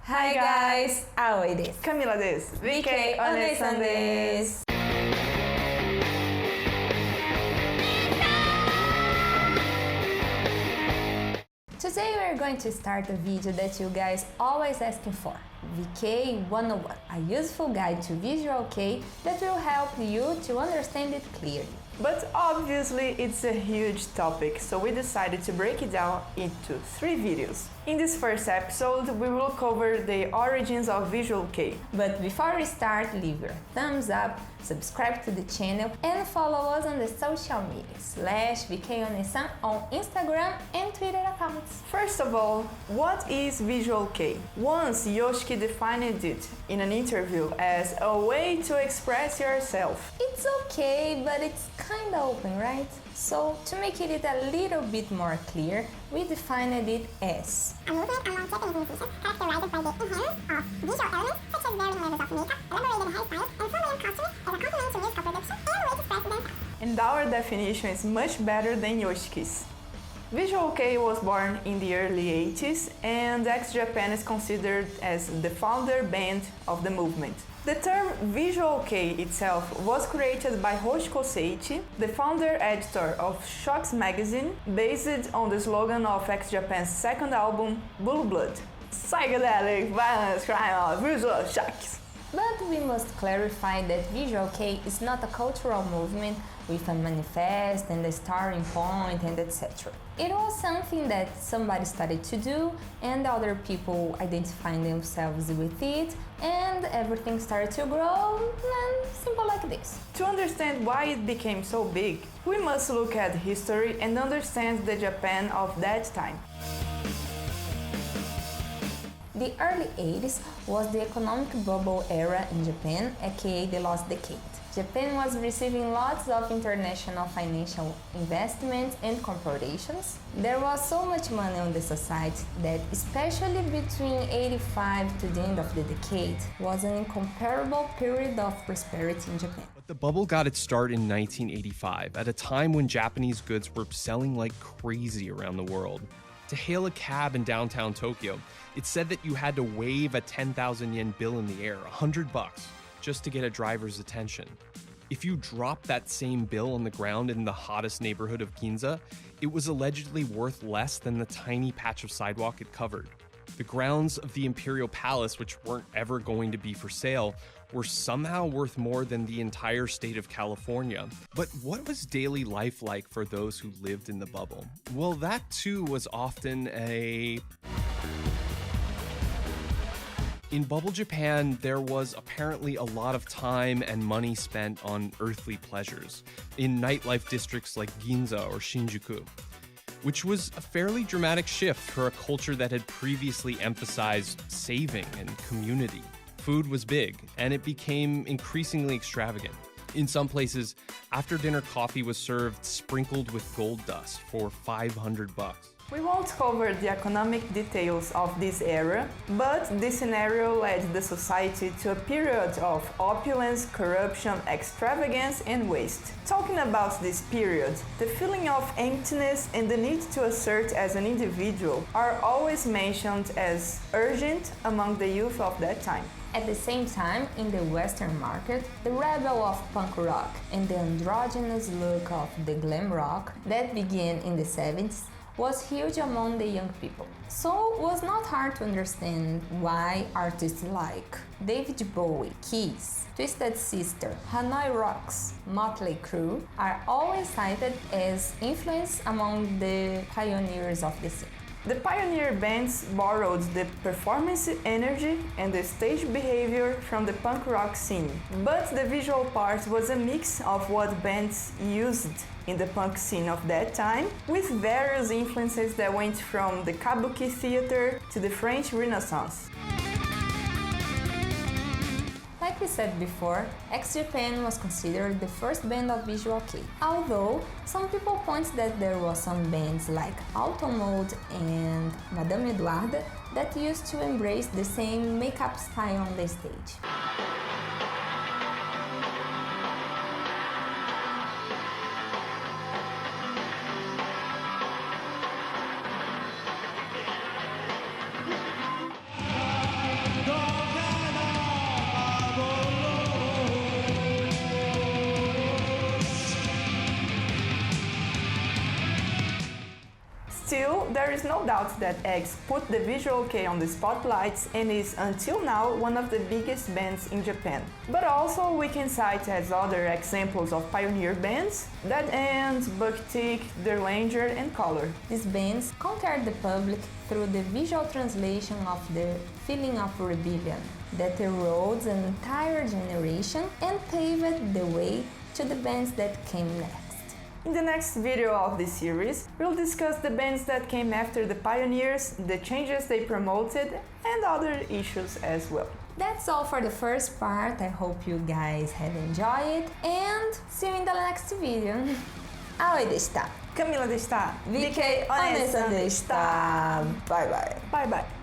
Hi guys! Aoi desu. Camila desu. VK Onesan desu. Today we're going to start a video that you guys always asking for. VK 101, a useful guide to Visual Kei that will help you to understand it clearly. But obviously it's a huge topic, so we decided to break it down into 3 videos. In this first episode, we will cover the origins of Visual Kei. But before we start, leave your thumbs up, subscribe to the channel and follow us on the social media /VK Onesan on Instagram and Twitter accounts. First of all, what is Visual Kei? Once Yoshiki defined it in an interview as a way to express yourself. It's okay, but it's kinda open, right? So, to make it a little bit more clear, we defined it as a movement among Japanese musicians characterized by the enhancement of visual elements such as varying levels of makeup, elaborated hairstyles, and prominent costume as a complement to musical production and a way to express themselves. And our definition is much better than Yoshiki's. Visual Kei was born in the early 80s and ex-Japan is considered as the founder band of the movement. The term Visual Kei itself was created by Hoshiko Seiichi, the founder-editor of Shocks magazine, based on the slogan of ex-Japan's second album, Blue Blood. Psychedelic violence, crime, visual shocks. But we must clarify that Visual Kei is not a cultural movement with a manifest and a starting point and etc. It was something that somebody started to do and other people identifying themselves with it and everything started to grow and simple like this. To understand why it became so big, we must look at history and understand the Japan of that time. The early 80s was the economic bubble era in Japan, aka the lost decade. Japan was receiving lots of international financial investments and corporations. There was so much money on the society that, especially between 85 to the end of the decade, was an incomparable period of prosperity in Japan. But the bubble got its start in 1985, at a time when Japanese goods were selling like crazy around the world. To hail a cab in downtown Tokyo, it said that you had to wave a 10,000 yen bill in the air, $100, just to get a driver's attention. If you dropped that same bill on the ground in the hottest neighborhood of Ginza, it was allegedly worth less than the tiny patch of sidewalk it covered. The grounds of the Imperial Palace, which weren't ever going to be for sale, were somehow worth more than the entire state of California. But what was daily life like for those who lived in the bubble? Well, that too was often In bubble Japan, there was apparently a lot of time and money spent on earthly pleasures in nightlife districts like Ginza or Shinjuku, which was a fairly dramatic shift for a culture that had previously emphasized saving and community. Food was big, and it became increasingly extravagant. In some places, after-dinner coffee was served sprinkled with gold dust for $500. We won't cover the economic details of this era, but this scenario led the society to a period of opulence, corruption, extravagance, and waste. Talking about this period, the feeling of emptiness and the need to assert as an individual are always mentioned as urgent among the youth of that time. At the same time, in the Western market, the rebel of punk rock and the androgynous look of the glam rock that began in the 70s was huge among the young people. So it was not hard to understand why artists like David Bowie, Kiss, Twisted Sister, Hanoi Rocks, Motley Crue are always cited as influence among the pioneers of the scene. The pioneer bands borrowed the performance energy and the stage behavior from the punk rock scene, but the visual part was a mix of what bands used in the punk scene of that time, with various influences that went from the kabuki theater to the French Renaissance. Like we said before, ex-Japan was considered the first band of Visual Kei, although some people point that there was some bands like Auto Mode and Madame Edwarda that used to embrace the same makeup style on the stage. there is no doubt that Eggs put the Visual Kei on the spotlights and is until now one of the biggest bands in Japan. But also we can cite as other examples of pioneer bands Dead Ends, Buck-Tick, Derlanger and Color. These bands conquered the public through the visual translation of their feeling of rebellion that erodes an entire generation and paved the way to the bands that came next. In the next video of this series, we'll discuss the bands that came after the pioneers, the changes they promoted, and other issues as well. That's all for the first part. I hope you guys have enjoyed and see you in the next video. 葵でした。Camila でした。VK お姉さんでした。バイバイ。バイバイ。